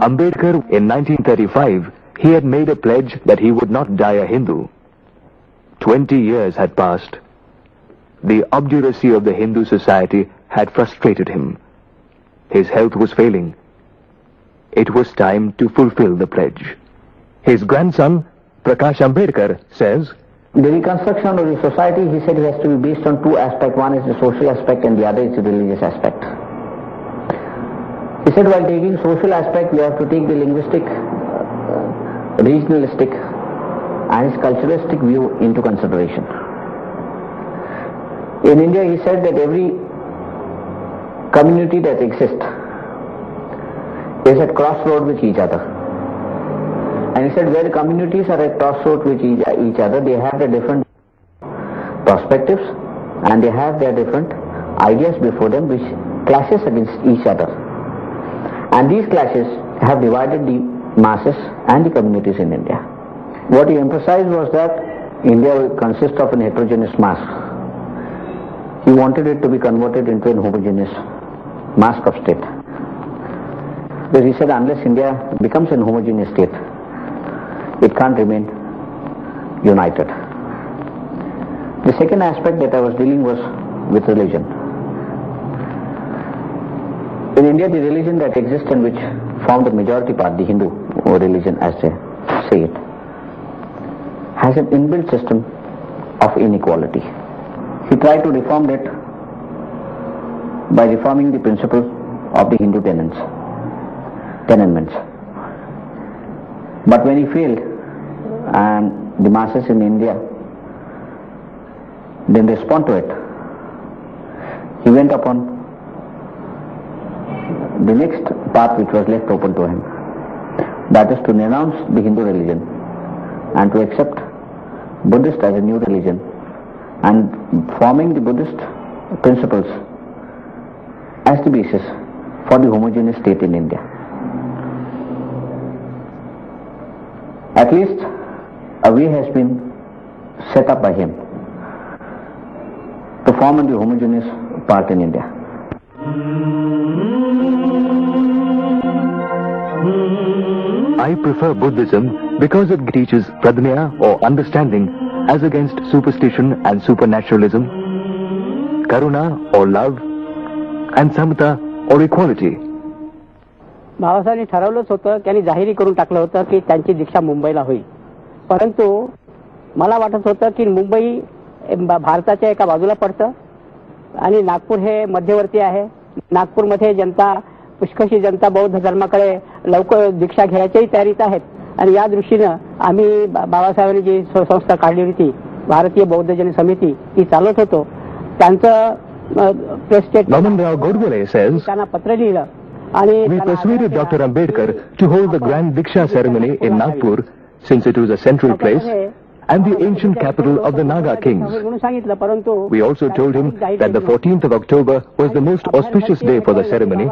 Ambedkar, in 1935, he had made a pledge that he would not die a Hindu. 20 years had passed. The obduracy of the Hindu society had frustrated him. His health was failing. It was time to fulfill the pledge. His grandson, Prakash Ambedkar, says, the reconstruction of the society, he said, has to be based on two aspects. One is the social aspect and the other is the religious aspect. He said, while taking social aspect, we have to take the linguistic, regionalistic and his culturalistic view into consideration. In India, he said that every community that exists is at crossroad with each other. And he said where the communities are at crossroad with each other, they have their different perspectives and they have their different ideas before them which clashes against each other. And these clashes have divided the masses and the communities in India. What he emphasized was that India consists of an heterogeneous mass. He wanted it to be converted into an homogeneous mass of state. Because he said unless India becomes an homogeneous state, it can't remain united. The second aspect that I was dealing was with religion. In India, the religion that exists and which formed the majority part, the Hindu religion as they say it, has an inbuilt system of inequality. He tried to reform it by reforming the principle of the Hindu tenements. But when he failed, and the masses in India didn't respond to it, he went upon the next path which was left open to him. That is to renounce the Hindu religion and to accept Buddhist as a new religion and forming the Buddhist principles as the basis for the homogeneous state in India. At least a way has been set up by him to form the homogeneous part in India. I prefer Buddhism because it teaches pradnya or understanding as against superstition and supernaturalism, karuna or love, and samata or equality. बाबासाहेबांनी ठरवलंच होतं, त्यांनी जाहीर करून टाकलं होतं की त्यांची दीक्षा मुंबईला होईल. परंतु मला वाटत होतं की मुंबई भारताच्या एका बाजूला पडतं आणि नागपूर हे मध्यवर्ती आहे. नागपूरमध्ये जनता, पुष्कळशी जनता बौद्ध धर्माकडे लवकर दीक्षा घ्यायच्याही तयारीत आहेत आणि या दृष्टीनं आम्ही बाबासाहेबांनी जी संस्था काढली होती, भारतीय बौद्ध जन समिती, ती चालवत होतो. त्यांचं प्रेस स्टेटमेंट त्यांना पत्र लिहिलं. We persuaded Dr. Ambedkar to hold the grand Diksha ceremony in Nagpur since it was a central place and the ancient capital of the Naga kings. We also told him that the 14th of October was the most auspicious day for the ceremony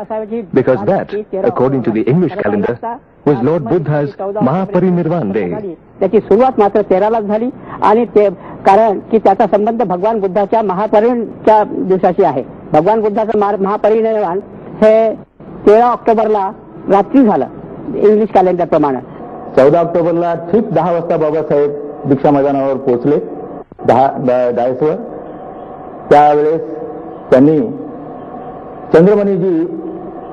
because that, according to the English calendar, was Lord Buddha's Mahaparinirvan day. त्याची सुरुवात मात्र 13 लाच झाली आणि ते कारण की त्याचा संबंध भगवान बुद्धाच्या महापरिनिर्वाणाच्या दिवसाशी आहे. भगवान बुद्धाचं महापरिनिर्वाण हे 13 ऑक्टोबरला रात्री झालं इंग्लिश कॅलेंडर प्रमाणे. 14 ऑक्टोबरला ठीक 10 वाजता बाबासाहेब दीक्षा मैदानावर पोहोचले डायसवर. त्यावेळेस त्यांनी चंद्रमणीजी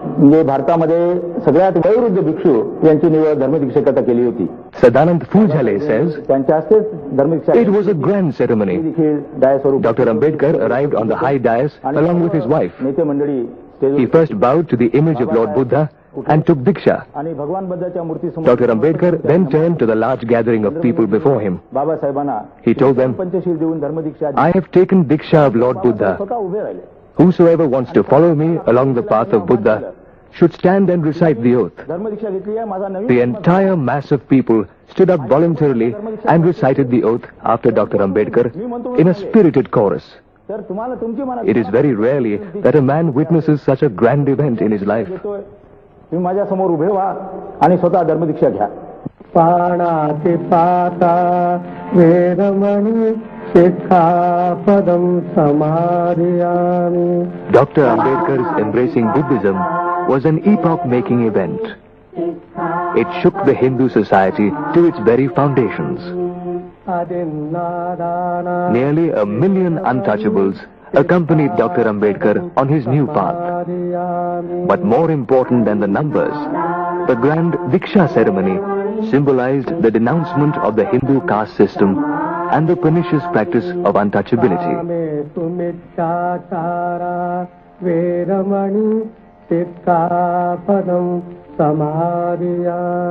म्हणजे भारतामध्ये सगळ्यात वयोवृद्ध भिक्षू यांची निवड धर्मदीक्षेकरता केली होती. Sadanand Fujale says, त्यांच्या हस्तेच धर्मदीक्षा. It was a grand ceremony. Dr. Ambedkar arrived on the high dais along with his wife. नेते मंडळी He first bowed to the image of Lord Buddha and took Diksha. Dr. Ambedkar then turned to the large gathering of people before him. He told them, I have taken Diksha of Lord Buddha. Whosoever wants to follow me along the path of Buddha should stand and recite the oath. The entire mass of people stood up voluntarily and recited the oath after Dr. Ambedkar in a spirited chorus. It is very rarely that a man witnesses such a grand event in his life. तुम्ही माझ्या समोर उभे व्हा आणि स्वतः धर्मदीक्षा घ्या. पाणाति पाता Vedmani शिक्षापदं समादयामि. Dr. Ambedkar's embracing Buddhism was an epoch-making event. it shook the Hindu society to its very foundations. Nearly 1 million untouchables accompanied Dr. Ambedkar on his new path. But more important than the numbers, the grand Diksha ceremony symbolized the denouncement of the Hindu caste system and the pernicious practice of untouchability. Veramani Sikkhapadam Samadhiyami.